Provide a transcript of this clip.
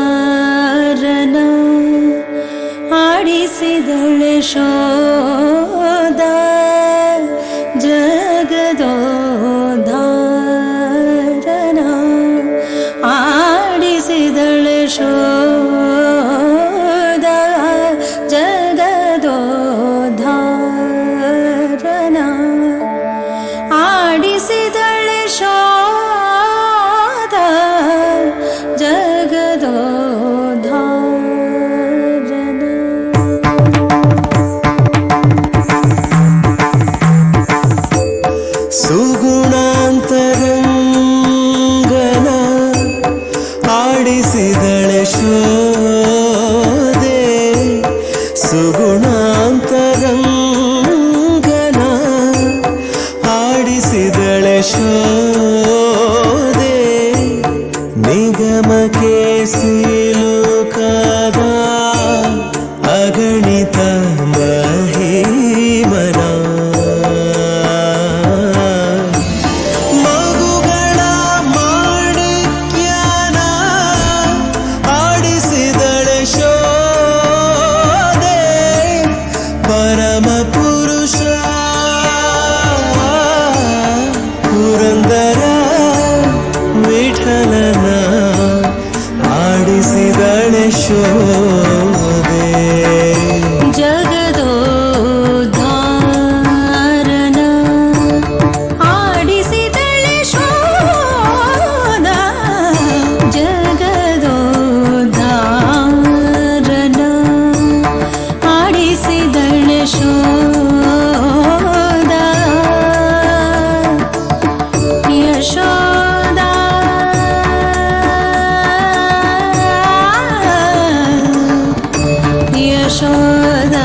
ಜಗದೋದ್ಧಾರನ ಆಡಿಸಿದಳೆ ಶೋಧ ಜಗದೋದ್ಧಾರನ ಆಡಿಸಿದಳೆ ಶೋಧ ಜಗದೋದ್ಧಾರನ ಆಡಿಸಿದಳೆ ಶೋಧ ಜಗದೋದ್ಧಾರನ ಸುಗುಣಾಂತರಂಗನ ಆಡಿಸಿದಳೆ ಶೋಧೆ ಸುಗುಣಾಂತರಂಗನ ಆಡಿಸಿದಳೆ ಶೋಧೆ ನಿಗಮಕ್ಕೆ ಸಿಲುಕದ ಅಗಣಿತ ಮಹಿಮನ ಮಗುಗಳ ಮಾಣಿಕ್ಯನ ಆಡಿಸಿದಳೆ ಶೋಧೆ ಪರಮ ಪುರುಷ ಪುರಂದರ ವಿಠಲನ ಆಡಿಸಿದಳೆ ಶೋಧೆ ಜಗದೋದ್ಧಾರನ ಆಡಿಸಿದಳೆ ಶೋಧ ಜಗದೋದ್ಧಾರನ ಆಡಿಸಿದಳೆ ಶೋಧ ಯಶೋದ ಯಶೋದ